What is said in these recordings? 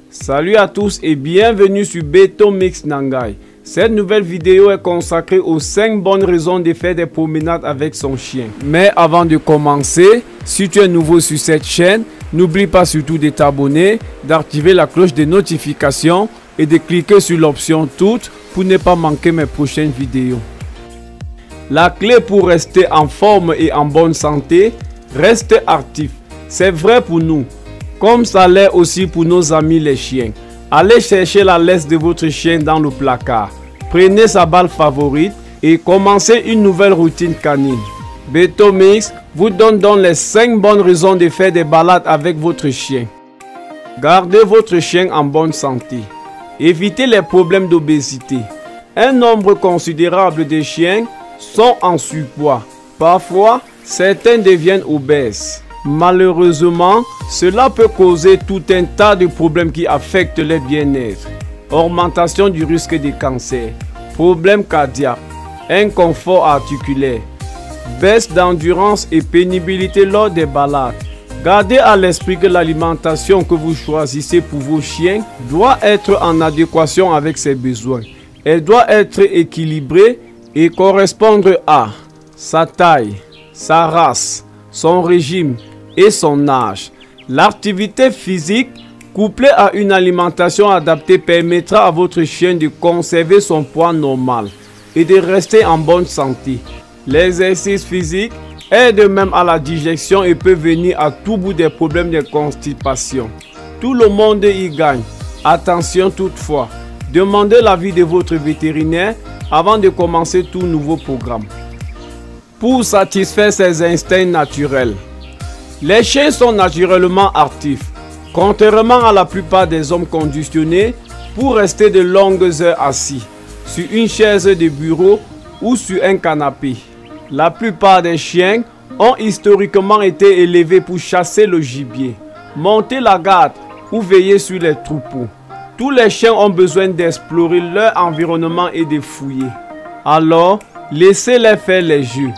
Salut à tous et bienvenue sur Beto Mix Nangai. Cette nouvelle vidéo est consacrée aux 5 bonnes raisons de faire des promenades avec son chien. Mais avant de commencer, si tu es nouveau sur cette chaîne, n'oublie pas surtout de t'abonner, d'activer la cloche de notification et de cliquer sur l'option toutes pour ne pas manquer mes prochaines vidéos. La clé pour rester en forme et en bonne santé, rester actif. C'est vrai pour nous. Comme ça l'est aussi pour nos amis les chiens. Allez chercher la laisse de votre chien dans le placard. Prenez sa balle favorite et commencez une nouvelle routine canine. Beto Mix vous donne donc les 5 bonnes raisons de faire des balades avec votre chien. Gardez votre chien en bonne santé. Évitez les problèmes d'obésité. Un nombre considérable de chiens sont en surpoids. Parfois, certains deviennent obèses. Malheureusement, cela peut causer tout un tas de problèmes qui affectent le bien-être. Augmentation du risque de cancer, problèmes cardiaques, inconfort articulaire, baisse d'endurance et pénibilité lors des balades. Gardez à l'esprit que l'alimentation que vous choisissez pour vos chiens doit être en adéquation avec ses besoins. Elle doit être équilibrée et correspondre à sa taille, sa race, son régime et son âge. L'activité physique couplée à une alimentation adaptée permettra à votre chien de conserver son poids normal et de rester en bonne santé. L'exercice physique aide même à la digestion et peut venir à tout bout des problèmes de constipation. Tout le monde y gagne. Attention toutefois, demandez l'avis de votre vétérinaire avant de commencer tout nouveau programme. Pour satisfaire ses instincts naturels. Les chiens sont naturellement actifs, contrairement à la plupart des hommes conditionnés pour rester de longues heures assis, sur une chaise de bureau ou sur un canapé. La plupart des chiens ont historiquement été élevés pour chasser le gibier, monter la garde ou veiller sur les troupeaux. Tous les chiens ont besoin d'explorer leur environnement et de fouiller. Alors, laissez-les faire les jeux.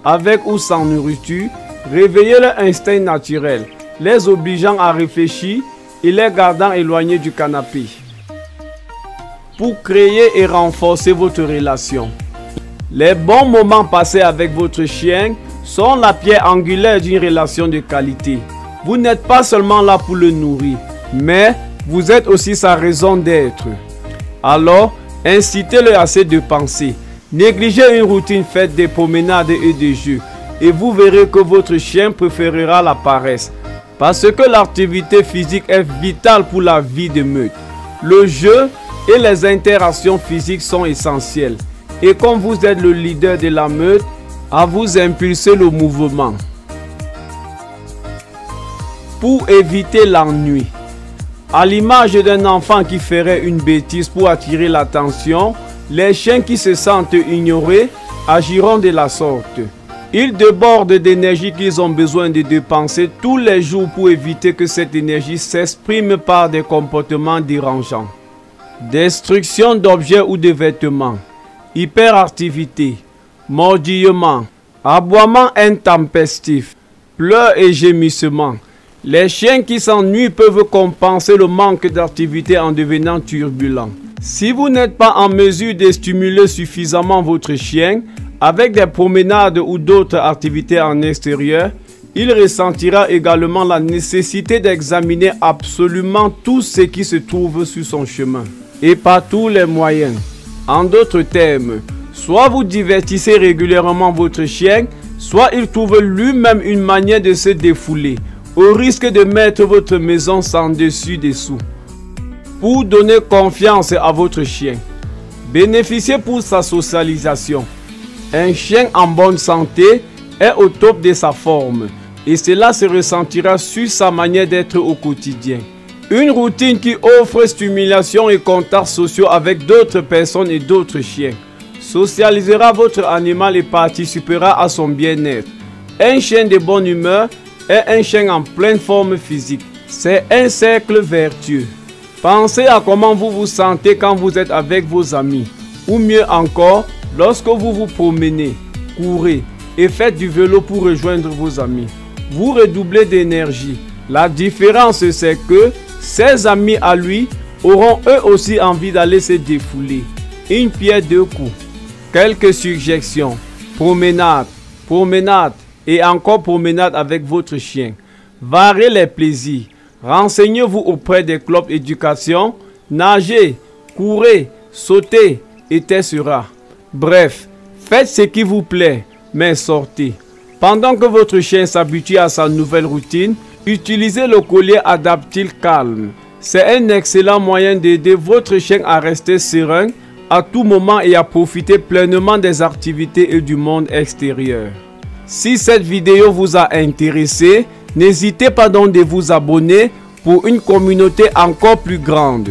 Avec ou sans nourriture, réveillez leur instinct naturel, les obligeant à réfléchir et les gardant éloignés du canapé. Pour créer et renforcer votre relation. Les bons moments passés avec votre chien sont la pierre angulaire d'une relation de qualité. Vous n'êtes pas seulement là pour le nourrir, mais vous êtes aussi sa raison d'être. Alors, incitez-le à se dépenser. Négligez une routine faite de promenades et de jeux et vous verrez que votre chien préférera la paresse parce que l'activité physique est vitale pour la vie de meute. Le jeu et les interactions physiques sont essentielles et comme vous êtes le leader de la meute, à vous impulser le mouvement. Pour éviter l'ennui. À l'image d'un enfant qui ferait une bêtise pour attirer l'attention, les chiens qui se sentent ignorés agiront de la sorte. Ils débordent d'énergie qu'ils ont besoin de dépenser tous les jours pour éviter que cette énergie s'exprime par des comportements dérangeants. Destruction d'objets ou de vêtements, hyperactivité, mordillement, aboiement intempestif, pleurs et gémissements. Les chiens qui s'ennuient peuvent compenser le manque d'activité en devenant turbulents. Si vous n'êtes pas en mesure de stimuler suffisamment votre chien avec des promenades ou d'autres activités en extérieur, il ressentira également la nécessité d'examiner absolument tout ce qui se trouve sur son chemin et par tous les moyens. En d'autres termes, soit vous divertissez régulièrement votre chien, soit il trouve lui-même une manière de se défouler, au risque de mettre votre maison sans dessus-dessous. Pour donner confiance à votre chien, bénéficiez pour sa socialisation. Un chien en bonne santé est au top de sa forme et cela se ressentira sur sa manière d'être au quotidien. Une routine qui offre stimulation et contacts sociaux avec d'autres personnes et d'autres chiens socialisera votre animal et participera à son bien-être. Un chien de bonne humeur est un chien en pleine forme physique. C'est un cercle vertueux. Pensez à comment vous vous sentez quand vous êtes avec vos amis. Ou mieux encore, lorsque vous vous promenez, courez et faites du vélo pour rejoindre vos amis. vous redoublez d'énergie. La différence, c'est que ses amis à lui auront eux aussi envie d'aller se défouler. Une pierre deux coups. Quelques suggestions. Promenade, promenade et encore promenade avec votre chien. Variez les plaisirs. Renseignez-vous auprès des clubs éducation. Nagez, courez, sautez, etc. Bref, faites ce qui vous plaît, mais sortez. Pendant que votre chien s'habitue à sa nouvelle routine, utilisez le collier adaptile calme. C'est un excellent moyen d'aider votre chien à rester serein à tout moment et à profiter pleinement des activités et du monde extérieur. Si cette vidéo vous a intéressé, n'hésitez pas donc de vous abonner pour une communauté encore plus grande.